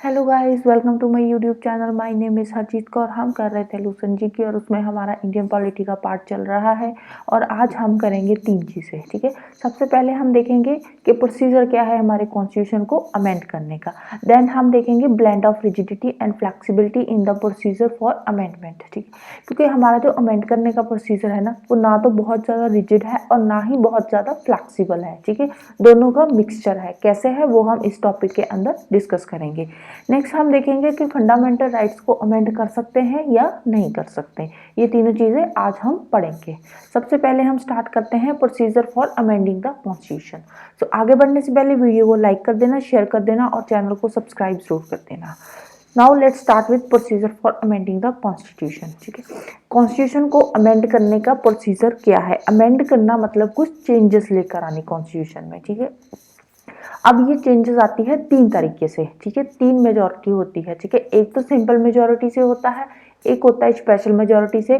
Hello guys, welcome to my YouTube channel. My name is Harjeet Kaur. हम कर रहे थे लूसन जी की और उसमें हमारा इंडियन पॉलिटी का पार्ट चल रहा है और आज हम करेंगे 3 चीज़ें। ठीक है, सबसे पहले हम देखेंगे कि प्रोसीजर क्या है हमारे कॉन्स्टिट्यूशन को अमेंड करने का। देन हम देखेंगे blend of rigidity and flexibility in the procedure for amendment. ठीक है, क्योंकि हमारा जो अमेंड करने का प्रोसीजर है ना, वो ना तो बहुत ज़्यादा रिजिड है और ना ही बहुत ज़्यादा फ्लेक्सिबल है। ठीक है, दोनों का मिक्सचर है। कैसे है वो हम इस टॉपिक के अंदर डिस्कस करेंगे। नेक्स्ट हम देखेंगे कि फंडामेंटल राइट्स को अमेंड कर सकते हैं या नहीं कर सकते। ये तीनों चीज़ें आज हम पढ़ेंगे। सबसे पहले हम स्टार्ट करते हैं procedure for amending the constitution. तो आगे बढ़ने से पहले वीडियो को लाइक कर देना, शेयर कर देना और चैनल को सब्सक्राइब जरूर कर देना। Now let's start with procedure for amending the constitution. ठीक है, कॉन्स्टिट्यूशन को अमेंड करने का प्रोसीजर क्या है। अमेंड करना मतलब कुछ चेंजेस लेकर आने कॉन्स्टिट्यूशन में। ठीक है, अब ये चेंजेस आती है 3 तरीके से। ठीक है, 3 मेजॉरिटी होती है। ठीक है, एक तो सिंपल मेजॉरिटी से होता है, एक होता है स्पेशल मेजॉरिटी से,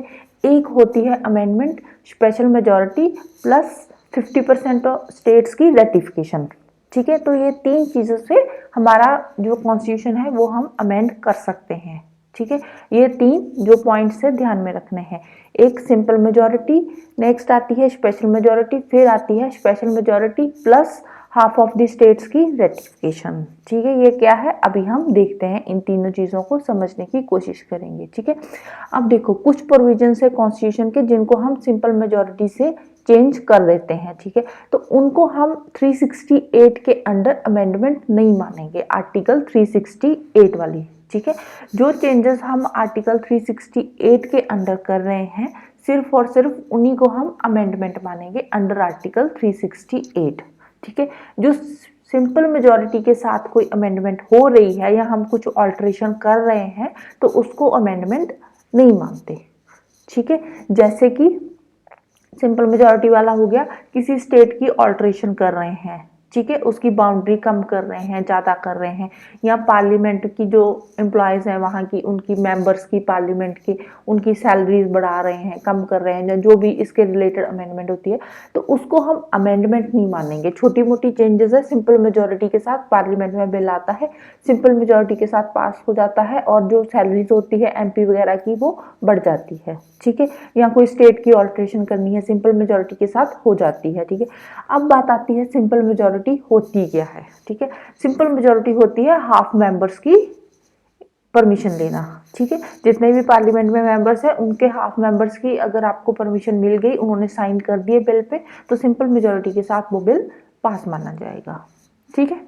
एक होती है amendment special majority plus 50% states की रेटिफिकेशन। ठीक है, तो ये 3 चीज़ों से हमारा जो कॉन्स्टिट्यूशन है वो हम अमेंड कर सकते हैं। ठीक है, ये 3 जो पॉइंट्स है ध्यान में रखने हैं। एक सिंपल मेजॉरिटी, नेक्स्ट आती है स्पेशल मेजॉरिटी, फिर आती है special majority plus half of the states की रेटिफिकेशन। ठीक है, ये क्या है अभी हम देखते हैं, इन तीनों चीज़ों को समझने की कोशिश करेंगे। ठीक है, अब देखो कुछ प्रोविजन है कॉन्स्टिट्यूशन के जिनको हम सिंपल मेजॉरिटी से चेंज कर देते हैं। ठीक है, तो उनको हम 368 के अंडर अमेंडमेंट नहीं मानेंगे, आर्टिकल 368 वाली। ठीक है, जो चेंजेस हम आर्टिकल 368 के अंडर कर रहे हैं सिर्फ और सिर्फ उन्हीं को हम अमेंडमेंट मानेंगे अंडर आर्टिकल 368। ठीक है, जो सिंपल मेजॉरिटी के साथ कोई अमेंडमेंट हो रही है या हम कुछ ऑल्ट्रेशन कर रहे हैं तो उसको अमेंडमेंट नहीं मानते। ठीक है, जैसे कि सिंपल मेजॉरिटी वाला हो गया, किसी स्टेट की ऑल्ट्रेशन कर रहे हैं। ठीक है, उसकी बाउंड्री कम कर रहे हैं, ज़्यादा कर रहे हैं, या पार्लियामेंट की जो एम्प्लॉयज़ हैं वहाँ की, उनकी मेंबर्स की पार्लियामेंट की उनकी सैलरीज बढ़ा रहे हैं, कम कर रहे हैं, या जो भी इसके रिलेटेड अमेंडमेंट होती है तो उसको हम अमेंडमेंट नहीं मानेंगे। छोटी मोटी चेंजेस है, सिंपल मेजॉरिटी के साथ पार्लियामेंट में बिल आता है, सिंपल मेजॉरिटी के साथ पास हो जाता है और जो सैलरीज होती है एमपी वगैरह की वो बढ़ जाती है। ठीक है, या कोई स्टेट की ऑल्ट्रेशन करनी है सिंपल मेजॉरिटी के साथ हो जाती है। ठीक है, अब बात आती है सिंपल मेजॉरिटी होती क्या है। ठीक है, सिंपल मेजॉरिटी होती है हाफ मेंबर्स की परमिशन लेना। ठीक है, जितने भी पार्लियामेंट में मेंबर्स हैं उनके हाफ मेंबर्स की अगर आपको परमिशन मिल गई, उन्होंने साइन कर दिए बिल पे, तो सिंपल मेजॉरिटी के साथ वो बिल पास माना जाएगा। ठीक है,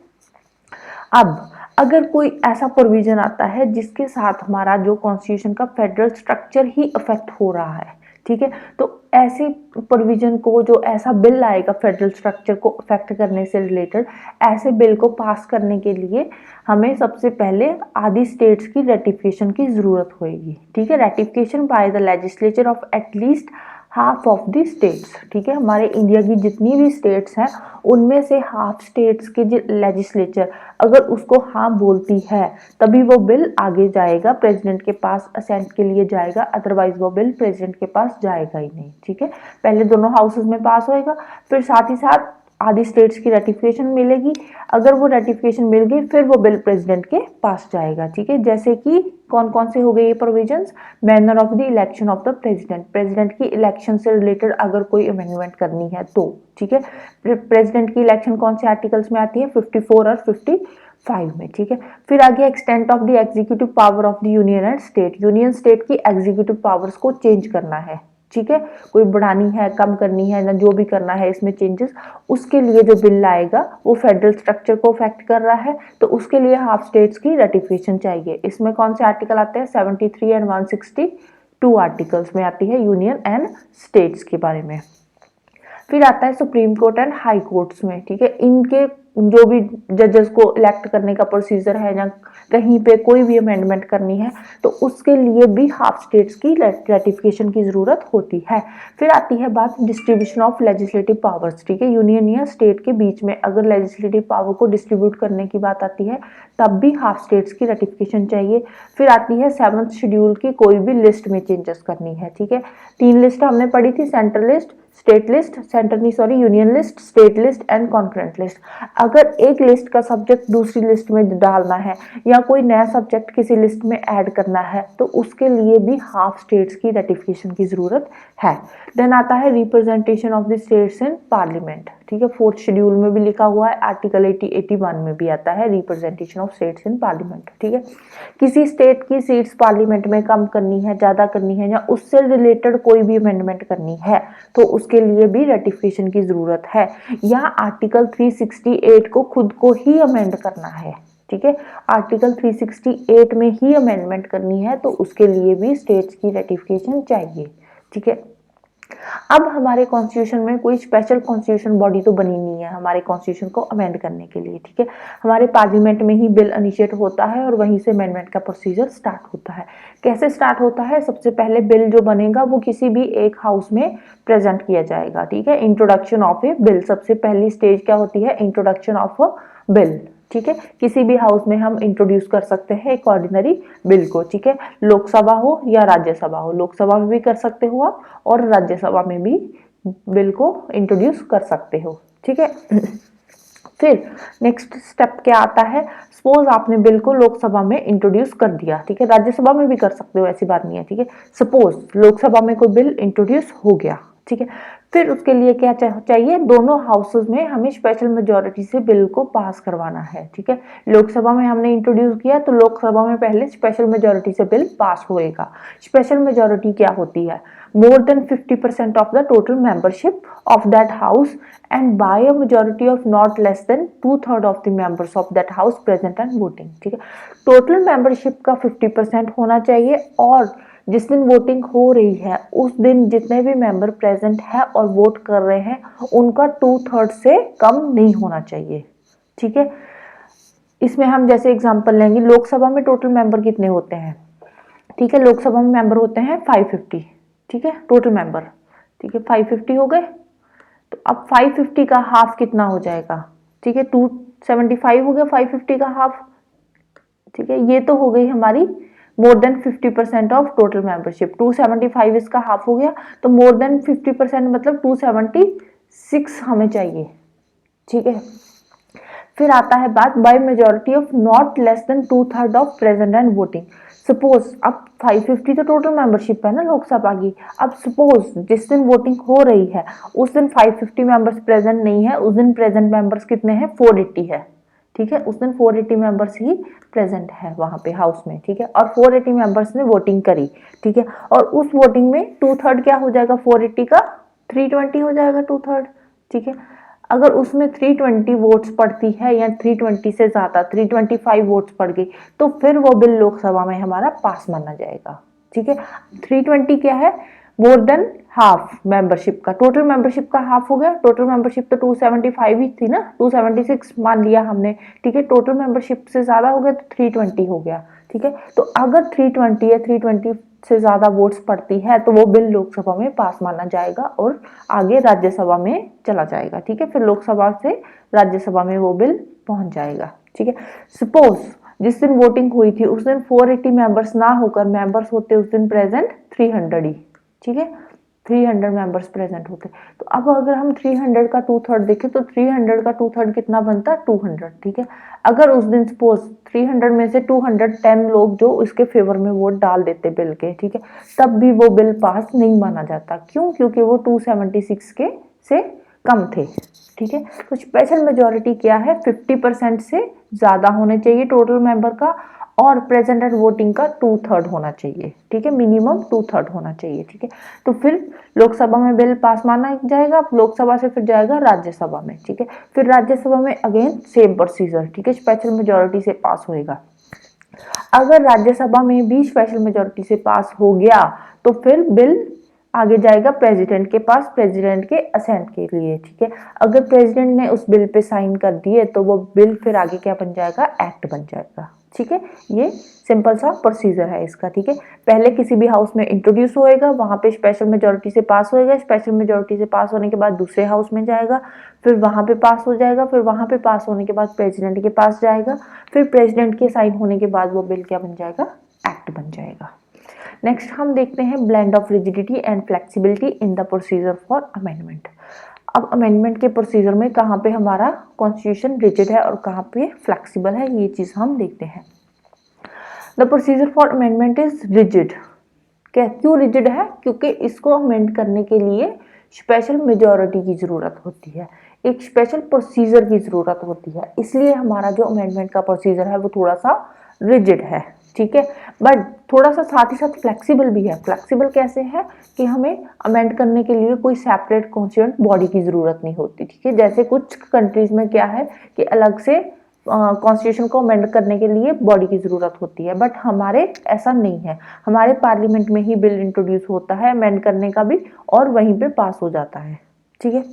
अब अगर कोई ऐसा प्रोविजन आता है जिसके साथ हमारा जो कॉन्स्टिट्यूशन का फेडरल स्ट्रक्चर ही अफेक्ट हो रहा है, ठीक है, तो ऐसे प्रोविजन को, जो ऐसा बिल आएगा फेडरल स्ट्रक्चर को अफेक्ट करने से रिलेटेड, ऐसे बिल को पास करने के लिए हमें सबसे पहले आधी स्टेट्स की रेटिफिकेशन की जरूरत होगी। ठीक है, ratification by the legislature of at least half of the states. ठीक है, हमारे इंडिया की जितनी भी स्टेट्स हैं उनमें से हाफ स्टेट्स की लेजिस्लेचर अगर उसको हाँ बोलती है तभी वो बिल आगे जाएगा, प्रेसिडेंट के पास असेंट के लिए जाएगा, अदरवाइज वो बिल प्रेसिडेंट के पास जाएगा ही नहीं। ठीक है, पहले दोनों हाउसेस में पास होएगा, फिर साथ ही साथ आधी स्टेट्स की रेटिफिकेशन मिलेगी। अगर वो रेटिफिकेशन मिल गई फिर वो बिल प्रेसिडेंट के पास जाएगा। ठीक है, जैसे कि कौन कौन से हो गए ये provisions. Manner of the election of the president, president की इलेक्शन से रिलेटेड अगर कोई अमेंडमेंट करनी है तो। ठीक है, प्रेसिडेंट की इलेक्शन कौन से आर्टिकल्स में आती है, 54 और 55 में। ठीक है, फिर आगे extent of the executive power of the union and state, union state की एग्जीक्यूटिव पावर्स को चेंज करना है। ठीक है, कोई बढ़ानी है, कम करनी है, ना जो भी करना है इसमें चेंजेस, उसके लिए जो बिल आएगा वो फेडरल स्ट्रक्चर को अफेक्ट कर रहा है तो उसके लिए हाफ स्टेट्स की रेटिफिकेशन चाहिए। इसमें कौन से आर्टिकल आते हैं, 73 एंड 162 आर्टिकल्स में आती है यूनियन एंड स्टेट्स के बारे में। फिर आता है supreme court and high courts में। ठीक है, इनके जो भी जजेस को इलेक्ट करने का प्रोसीजर है या कहीं पे कोई भी अमेंडमेंट करनी है तो उसके लिए भी हाफ स्टेट्स की रेटिफिकेशन की जरूरत होती है। फिर आती है बात डिस्ट्रीब्यूशन ऑफ लेजिस्लेटिव पावर्स। ठीक है, यूनियन या स्टेट के बीच में अगर लेजिस्लेटिव पावर को डिस्ट्रीब्यूट करने की बात आती है तब भी हाफ स्टेट्स की रेटिफिकेशन चाहिए। फिर आती है 7th शेड्यूल की कोई भी लिस्ट में चेंजेस करनी है। ठीक है, 3 लिस्ट हमने पढ़ी थी, central list, state list, centre नहीं sorry, union list, state list and concurrent list. अगर एक लिस्ट का सब्जेक्ट दूसरी लिस्ट में डालना है या कोई नया सब्जेक्ट किसी लिस्ट में ऐड करना है तो उसके लिए भी हाफ स्टेट्स की रेटिफिकेशन की जरूरत है। देन आता है representation of the states in parliament, ठीक है, 4th शेड्यूल में भी लिखा हुआ है, आर्टिकल 80-81 में भी आता है representation of states in parliament, ठीक है। किसी स्टेट की सीट्स पार्लियामेंट में कम करनी है, ज्यादा करनी है या उससे रिलेटेड कोई भी अमेंडमेंट करनी है तो उसके लिए भी रेटिफिकेशन की जरूरत है, या आर्टिकल 368 को खुद को ही अमेंड करना है, ठीक है, आर्टिकल 368 में ही अमेंडमेंट करनी है तो उसके लिए भी स्टेट्स की रेटिफिकेशन चाहिए, ठीक है। अब हमारे कॉन्स्टिट्यूशन में कोई स्पेशल कॉन्स्टिट्यूशन बॉडी तो बनी नहीं है हमारे कॉन्स्टिट्यूशन को अमेंड करने के लिए, ठीक है। हमारे पार्लियामेंट में ही बिल इनिशिएट होता है और वहीं से अमेंडमेंट का प्रोसीजर स्टार्ट होता है। कैसे स्टार्ट होता है? सबसे पहले बिल जो बनेगा वो किसी भी एक हाउस में प्रेजेंट किया जाएगा, ठीक है। इंट्रोडक्शन ऑफ ए बिल, सबसे पहली स्टेज क्या होती है? इंट्रोडक्शन ऑफ अ बिल, ठीक है। किसी भी हाउस में हम इंट्रोड्यूस कर सकते हैं एक ऑर्डिनरी बिल को, ठीक है। लोकसभा हो या राज्यसभा हो, लोकसभा में भी कर सकते हो आप और राज्यसभा में भी बिल को इंट्रोड्यूस कर सकते हो, ठीक है। फिर नेक्स्ट स्टेप क्या आता है? सपोज आपने बिल को लोकसभा में इंट्रोड्यूस कर दिया, ठीक है, राज्यसभा में भी कर सकते हो, ऐसी बात नहीं है, ठीक है। सपोज लोकसभा में कोई बिल इंट्रोड्यूस हो गया, ठीक है, फिर उसके लिए क्या चाहिए? दोनों हाउसेस में हमें स्पेशल मेजॉरिटी से बिल को पास करवाना है, ठीक है। लोकसभा में हमने इंट्रोड्यूस किया तो लोकसभा में पहले स्पेशल मेजॉरिटी से बिल पास होएगा। स्पेशल मेजॉरिटी क्या होती है? More than 50% of the total membership of that house and by a majority of not less than 2/3 of the members of that house present and voting, ठीक है। Total membership का 50% होना चाहिए और जिस दिन वोटिंग हो रही है उस दिन जितने भी मेंबर प्रेजेंट है और वोट कर रहे हैं उनका 2/3 से कम नहीं होना चाहिए, ठीक है। इसमें हम जैसे एग्जांपल लेंगे, लोकसभा में टोटल मेंबर कितने होते हैं? ठीक है, लोकसभा में मेंबर होते हैं 550, ठीक है, टोटल मेंबर, ठीक है, 550 हो गए। तो अब 550 का हाफ कितना हो जाएगा? ठीक है, 275 हो गया 550 का हाफ, ठीक है। ये तो हो गई हमारी मोर देन 50% ऑफ टोटल मेंबरशिप। 275 इसका हाफ हो गया तो मोर देन 50% मतलब 276 हमें चाहिए, ठीक है। फिर आता है बात by majority of not less than 2/3 of present and voting. Suppose अब 550 तो टोटल मेंबरशिप है ना लोकसभा की, अब सपोज जिस दिन वोटिंग हो रही है उस दिन 550 मेंबर्स प्रेजेंट नहीं है, उस दिन प्रेजेंट मेंबर्स कितने हैं? 480 है, ठीक है। उस दिन 480 मेंबर्स ही प्रेजेंट है वहां पे हाउस में, ठीक है, और 480 मेंबर्स ने वोटिंग करी, ठीक है, और उस वोटिंग में 2/3 क्या हो जाएगा? 480 का 320 हो जाएगा 2/3, ठीक है। अगर उसमें 320 वोट्स पड़ती है या 320 से ज्यादा 325 वोट्स पड़ गई तो फिर वो बिल लोकसभा में हमारा पास माना जाएगा, ठीक है। 320 क्या है? मोर देन हाफ मेंबरशिप का, टोटल मेंबरशिप का हाफ हो गया। टोटल मेंबरशिप तो 275 ही थी ना, 276 मान लिया हमने, ठीक है। टोटल मेंबरशिप से ज्यादा हो गया तो 320 हो गया, ठीक है। तो अगर 320 या 320 से ज्यादा वोट्स पड़ती है तो वो बिल लोकसभा में पास माना जाएगा और आगे राज्यसभा में चला जाएगा, ठीक है। फिर लोकसभा से राज्यसभा में वो बिल पहुंच जाएगा, ठीक है। सपोज जिस दिन वोटिंग हुई थी उस दिन 480 मेंबर्स ना होकर मेंबर्स होते उस दिन प्रेजेंट 300 ही, ठीक है, 300 मेंबर्स प्रेजेंट होते। तो अब अगर हम 300 का 2/3 देखें तो 300 का 2/3 कितना बनता? 200, ठीक है। अगर उस दिन सपोज 300 में से 210 लोग जो इसके फेवर में वोट डाल देते बिल के, ठीक है, तब भी वो बिल पास नहीं माना जाता। क्यों? क्योंकि वो 276 के से कम थे, ठीक है। तो स्पेशल मेजॉरिटी क्या है? 50% से ज्यादा होने चाहिए टोटल मेंबर का और प्रेजेंट एंड वोटिंग का 2/3 होना चाहिए, ठीक है, मिनिमम 2/3 होना चाहिए, ठीक है। तो फिर लोकसभा में बिल पास माना जाएगा, लोकसभा से फिर जाएगा राज्यसभा में, ठीक है। फिर राज्यसभा में अगेन सेम प्रोसीजर, ठीक है, स्पेशल मेजॉरिटी से पास होएगा। अगर राज्यसभा में भी स्पेशल मेजॉरिटी से पास हो गया तो फिर बिल आगे जाएगा प्रेसिडेंट के पास, प्रेसिडेंट के असेंट के लिए, ठीक है। अगर प्रेसिडेंट ने उस बिल पे साइन कर दिए तो वो बिल फिर आगे क्या बन जाएगा? एक्ट बन जाएगा, ठीक है। ये सिंपल सा प्रोसीजर है इसका, ठीक है। पहले किसी भी हाउस में इंट्रोड्यूस होएगा, वहां पे स्पेशल मेजॉरिटी से पास होएगा, स्पेशल मेजॉरिटी से पास होने के बाद दूसरे हाउस में जाएगा, फिर वहां पे पास हो जाएगा, फिर वहां पे पास होने के बाद प्रेसिडेंट के पास जाएगा, फिर प्रेसिडेंट के साइन होने के बाद वो बिल क्या बन जाएगा? एक्ट बन जाएगा। नेक्स्ट हम देखते हैं blend of rigidity and flexibility in the procedure for amendment. अब अमेंडमेंट के प्रोसीजर में कहाँ पे हमारा कॉन्स्टिट्यूशन रिजिड है और कहाँ पे फ्लेक्सिबल है, ये चीज़ हम देखते हैं। The procedure for amendment is rigid. क्यों रिजिड है? क्योंकि इसको अमेंड करने के लिए स्पेशल मेजॉरिटी की ज़रूरत होती है, एक स्पेशल प्रोसीजर की ज़रूरत होती है, इसलिए हमारा जो अमेंडमेंट का प्रोसीजर है वो थोड़ा सा रिजिड है, ठीक है। बट थोड़ा सा साथ ही साथ फ्लेक्सिबल भी है। फ्लेक्सिबल कैसे है कि हमें अमेंड करने के लिए कोई सेपरेट कॉन्स्टिट्यूएंट बॉडी की ज़रूरत नहीं होती, ठीक है। जैसे कुछ कंट्रीज़ में क्या है कि अलग से कॉन्स्टिट्यूशन को अमेंड करने के लिए बॉडी की ज़रूरत होती है, बट हमारे ऐसा नहीं है। हमारे पार्लियामेंट में ही बिल इंट्रोड्यूस होता है अमेंड करने का भी, और वहीं पे पास हो जाता है, ठीक है।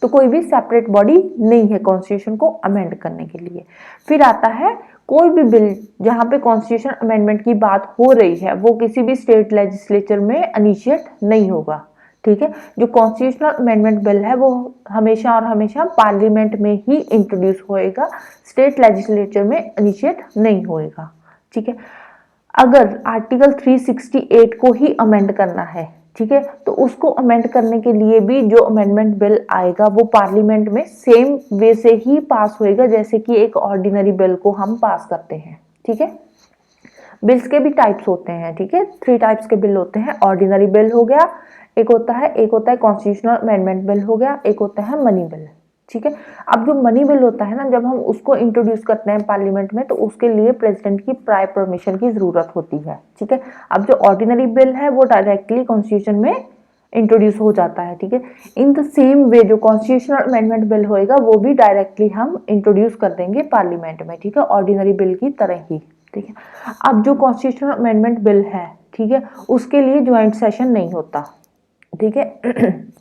तो कोई भी सेपरेट बॉडी नहीं है कॉन्स्टिट्यूशन को अमेंड करने के लिए। फिर आता है कोई भी बिल जहाँ पे कॉन्स्टिट्यूशन अमेंडमेंट की बात हो रही है वो किसी भी स्टेट लेजिस्लेचर में इनिशिएट नहीं होगा, ठीक है। जो कॉन्स्टिट्यूशनल अमेंडमेंट बिल है वो हमेशा और हमेशा पार्लियामेंट में ही इंट्रोड्यूस होएगा, स्टेट लेजिस्लेचर में इनिशिएट नहीं होएगा, ठीक है। अगर आर्टिकल 368 को ही अमेंड करना है, ठीक है, तो उसको अमेंड करने के लिए भी जो अमेंडमेंट बिल आएगा वो पार्लियामेंट में सेम वे से ही पास होएगा जैसे कि एक ऑर्डिनरी बिल को हम पास करते हैं, ठीक है। बिल्स के भी टाइप्स होते हैं, ठीक है, 3 टाइप्स के बिल होते हैं। ऑर्डिनरी बिल हो गया, एक होता है कॉन्स्टिट्यूशनल अमेंडमेंट बिल हो गया, एक होता है मनी बिल, ठीक है। अब जो मनी बिल होता है ना, जब हम उसको इंट्रोड्यूस करते हैं पार्लियामेंट में तो उसके लिए प्रेसिडेंट की प्रायर परमिशन की जरूरत होती है, ठीक है। अब जो ऑर्डिनरी बिल है वो डायरेक्टली कॉन्स्टिट्यूशन में इंट्रोड्यूस हो जाता है, ठीक है। इन द सेम वे जो कॉन्स्टिट्यूशनल अमेंडमेंट बिल होएगा वो भी डायरेक्टली हम इंट्रोड्यूस कर देंगे पार्लियामेंट में, ठीक है, ऑर्डिनरी बिल की तरह ही, ठीक है। अब जो कॉन्स्टिट्यूशनल अमेंडमेंट बिल है, ठीक है, उसके लिए ज्वाइंट सेशन नहीं होता, ठीक है।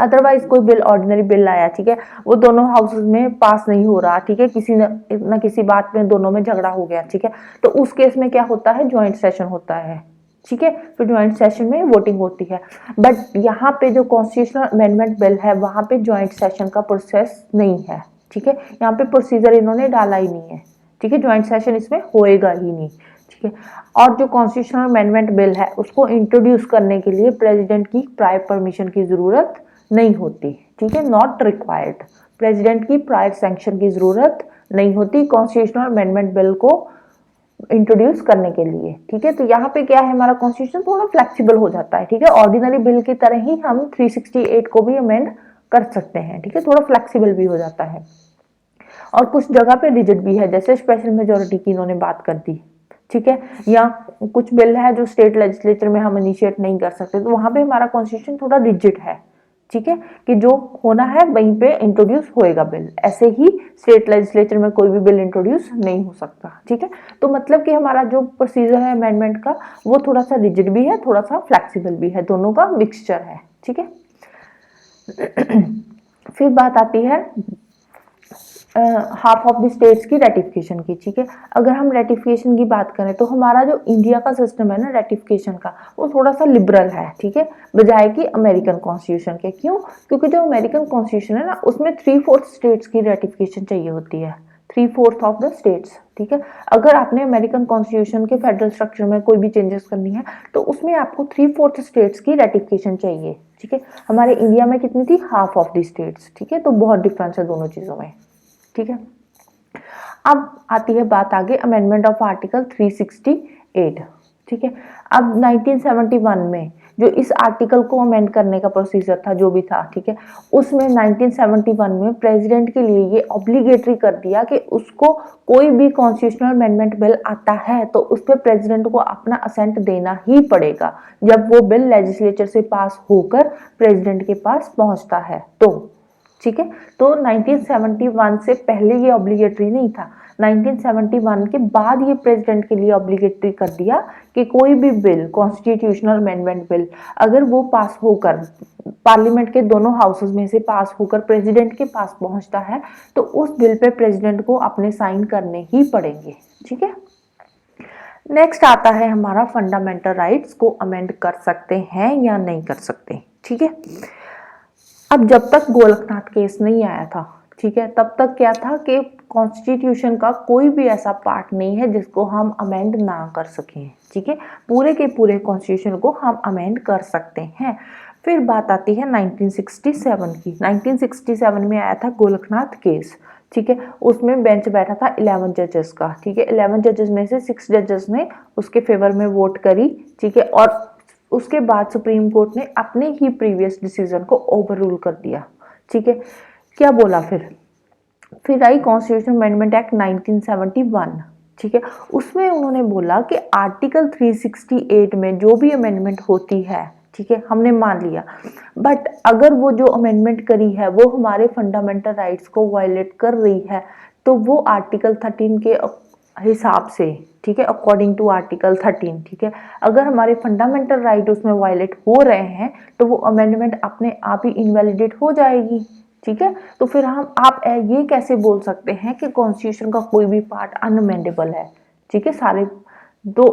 अदरवाइज कोई बिल ऑर्डिनरी बिल आया, ठीक है, वो दोनों हाउसेस में पास नहीं हो रहा, ठीक है, किसी न किसी बात में दोनों में झगड़ा हो गया, ठीक है, तो उस केस में क्या होता है, ज्वाइंट सेशन होता है, ठीक है। फिर ज्वाइंट सेशन में वोटिंग होती है। बट यहाँ पे जो कॉन्स्टिट्यूशनल अमेंडमेंट बिल है वहां पे ज्वाइंट सेशन का प्रोसेस नहीं है, ठीक है, यहाँ पे प्रोसीजर इन्होंने डाला ही नहीं है, ठीक है, ज्वाइंट सेशन इसमें होएगा ही नहीं, ठीक है। और जो कॉन्स्टिट्यूशनल अमेंडमेंट बिल है उसको इंट्रोड्यूस करने के लिए प्रेसिडेंट की प्रायर परमिशन की जरूरत नहीं होती, ठीक है, नॉट रिक्वायर्ड। प्रेसिडेंट की प्रायर सैंक्शन की जरूरत नहीं होती कॉन्स्टिट्यूशनल अमेंडमेंट बिल को इंट्रोड्यूस करने के लिए, ठीक है। तो यहाँ पे क्या है, हमारा कॉन्स्टिट्यूशन थोड़ा फ्लेक्सिबल हो जाता है, ठीक है। ऑर्डिनरी बिल की तरह ही हम 368 को भी अमेंड कर सकते हैं, ठीक है, थोड़ा फ्लेक्सिबल भी हो जाता है। और कुछ जगह पे रिजिड भी है, जैसे स्पेशल मेजोरिटी की इन्होंने बात कर दी, ठीक है, या कुछ बिल है जो स्टेट लेजिस्लेचर में हम इनिशिएट नहीं कर सकते, तो वहां पे हमारा कॉन्स्टिट्यूशन थोड़ा रिजिड है, ठीक है, कि जो होना है वहीं पे इंट्रोड्यूस होएगा बिल, ऐसे ही स्टेट लेजिस्लेचर में कोई भी बिल इंट्रोड्यूस नहीं हो सकता, ठीक है। तो मतलब कि हमारा जो प्रोसीजर है अमेंडमेंट का वो थोड़ा सा रिजिड भी है, थोड़ा सा फ्लेक्सिबल भी है, दोनों का मिक्सचर है, ठीक है। फिर बात आती है हाफ ऑफ द स्टेट्स की रेटिफिकेशन की, ठीक है। अगर हम रेटिफिकेशन की बात करें तो हमारा जो इंडिया का सिस्टम है ना रेटिफिकेशन का, वो थोड़ा सा लिबरल है, ठीक है, बजाय कि अमेरिकन कॉन्स्टिट्यूशन के। क्यों? क्योंकि जो अमेरिकन कॉन्स्टिट्यूशन है ना उसमें 3/4 स्टेट्स की रेटिफिकेशन चाहिए होती है, 3/4 ऑफ द स्टेट्स, ठीक है। अगर आपने अमेरिकन कॉन्स्टिट्यूशन के फेडरल स्ट्रक्चर में कोई भी चेंजेस करनी है तो उसमें आपको 3/4 स्टेट्स की रेटिफिकेशन चाहिए, ठीक है। हमारे इंडिया में कितनी थी? हाफ ऑफ द स्टेट्स, ठीक है। तो बहुत डिफरेंस है दोनों चीजों में, ठीक है। अब आती है बात आगे अमेंडमेंट ऑफ आर्टिकल 368, ठीक है। अब 1971 में जो इस आर्टिकल को अमेंड करने का प्रोसीजर था जो भी था, ठीक है, उसमें 1971 में प्रेसिडेंट के लिए ये ऑब्लिगेटरी कर दिया कि उसको कोई भी कॉन्स्टिट्यूशनल अमेंडमेंट बिल आता है तो उस पर प्रेसिडेंट को अपना असेंट देना ही पड़ेगा जब वो बिल लेजिस्लेचर से पास होकर प्रेसिडेंट के पास पहुंचता है तो, ठीक है। तो 1971 से पहले ये ऑब्लिगेटरी नहीं था, 1971 के बाद ये प्रेसिडेंट के लिए ऑब्लिगेटरी कर दिया कि कोई भी बिल कॉन्स्टिट्यूशनल अमेंडमेंट बिल अगर वो पास होकर पार्लियामेंट के दोनों हाउसेस में से पास होकर प्रेसिडेंट के पास पहुंचता है तो उस बिल पे प्रेसिडेंट को अपने साइन करने ही पड़ेंगे, ठीक है। नेक्स्ट आता है हमारा फंडामेंटल राइट्स को अमेंड कर सकते हैं या नहीं कर सकते, ठीक है। अब जब तक गोलकनाथ केस नहीं आया था, ठीक है, तब तक क्या था कि कॉन्स्टिट्यूशन का कोई भी ऐसा पार्ट नहीं है जिसको हम अमेंड ना कर सकें। ठीक है, पूरे के पूरे कॉन्स्टिट्यूशन को हम अमेंड कर सकते हैं। फिर बात आती है 1967 की। 1967 में आया था गोलकनाथ केस। ठीक है, उसमें बेंच बैठा था 11 जजेस का। ठीक है, 11 जजेस में से 6 जजेस ने उसके फेवर में वोट करी। ठीक है, और उसके बाद सुप्रीम कोर्ट ने अपने ही प्रीवियस डिसीजन को ओवर रूल कर दिया। ठीक है, क्या बोला फिर आई कॉन्स्टिट्यूशन अमेंडमेंट एक्ट 1971। ठीक है, उसमें उन्होंने बोला कि आर्टिकल 368 में जो भी अमेंडमेंट होती है, ठीक है, हमने मान लिया, बट अगर वो जो अमेंडमेंट करी है वो हमारे फंडामेंटल राइट्स को वायलेट कर रही है, तो वो आर्टिकल 13 के हिसाब से, ठीक है, अकॉर्डिंग टू आर्टिकल 13, ठीक है, अगर हमारे फंडामेंटल राइट उसमें वायलेट हो रहे हैं तो वो अमेंडमेंट अपने आप ही इनवैलिडेट हो जाएगी। ठीक है, तो फिर आप ये कैसे बोल सकते हैं कि कॉन्स्टिट्यूशन का कोई भी पार्ट अनअमेंडेबल है। ठीक है, सारे दो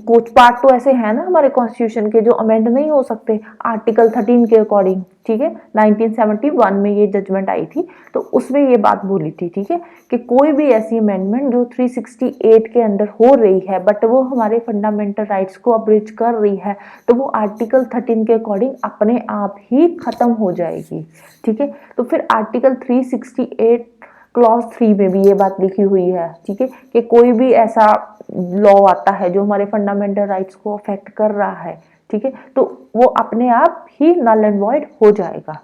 कुछ पार्ट तो ऐसे हैं ना हमारे कॉन्स्टिट्यूशन के जो अमेंड नहीं हो सकते आर्टिकल 13 के अकॉर्डिंग। ठीक है, 1971 में ये जजमेंट आई थी, तो उसमें ये बात बोली थी, ठीक है, कि कोई भी ऐसी अमेंडमेंट जो 368 के अंडर हो रही है बट वो हमारे फंडामेंटल राइट्स को अब्रिज कर रही है, तो वो आर्टिकल 13 के अकॉर्डिंग अपने आप ही खत्म हो जाएगी। ठीक है, तो फिर आर्टिकल 368 क्लॉज 3 में भी ये बात लिखी हुई है। ठीक है, कि कोई भी ऐसा लॉ आता है जो हमारे फंडामेंटल राइट्स को अफेक्ट कर रहा है, ठीक है, तो वो अपने आप ही नल एंड वॉइड हो जाएगा।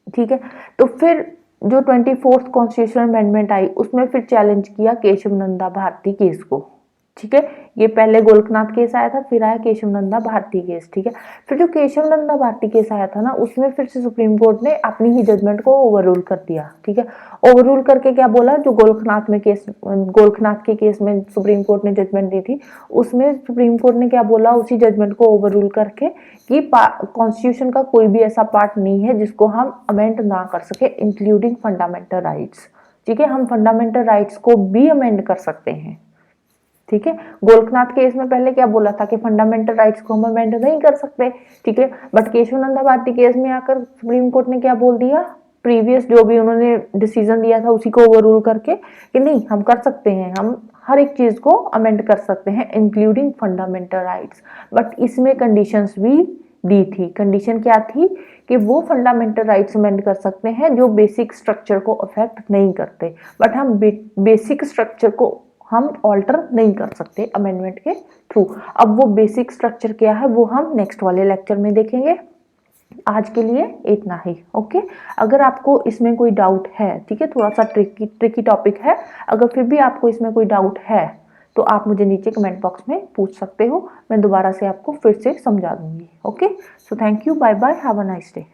ठीक है, तो फिर जो 24th कॉन्स्टिट्यूशनल अमेंडमेंट आई उसमें फिर चैलेंज किया केशव नंदा भारती केस को। ठीक है, ये पहले गोलकनाथ केस आया था, फिर आया केशव नंदा भारती केस। ठीक है, फिर जो केशव नंदा भारती केस आया था ना, उसमें फिर से सुप्रीम कोर्ट ने अपनी ही जजमेंट को ओवर रूल कर दिया। ठीक है, ओवर रूल करके क्या बोला, जो गोलकनाथ के केस में सुप्रीम कोर्ट ने जजमेंट दी थी, उसमें सुप्रीम कोर्ट ने क्या बोला उसी जजमेंट को ओवर रूल करके कि कॉन्स्टिट्यूशन का कोई भी ऐसा पार्ट नहीं है जिसको हम अमेंड ना कर सके, इंक्लूडिंग फंडामेंटल राइट्स। ठीक है, हम फंडामेंटल राइट्स को भी अमेंड कर सकते हैं। ठीक है, गोलकनाथ केस में पहले क्या बोला था कि फंडामेंटल राइट्स को हम अमेंड नहीं कर सकते। ठीक है, बट केशवानंद भारती केस में आकर सुप्रीम कोर्ट ने क्या बोल दिया, प्रीवियस जो भी उन्होंने डिसीजन दिया था उसी को ओवर रूल करके कि नहीं, हम कर सकते हैं, हम हर एक चीज को अमेंड कर सकते हैं इंक्लूडिंग फंडामेंटल राइट्स। बट इसमें कंडीशंस भी दी थी। कंडीशन क्या थी कि वो फंडामेंटल राइट्स अमेंड कर सकते हैं जो बेसिक स्ट्रक्चर को अफेक्ट नहीं करते, बट हम बेसिक स्ट्रक्चर को हम ऑल्टर नहीं कर सकते अमेंडमेंट के थ्रू। अब वो बेसिक स्ट्रक्चर क्या है वो हम नेक्स्ट वाले लेक्चर में देखेंगे। आज के लिए इतना ही। ओके, अगर आपको इसमें कोई डाउट है, ठीक है, थोड़ा सा ट्रिकी टॉपिक है, अगर फिर भी आपको इसमें कोई डाउट है तो आप मुझे नीचे कमेंट बॉक्स में पूछ सकते हो, मैं दोबारा से आपको फिर से समझा दूंगी। Okay, so thank you, bye bye, have a nice day.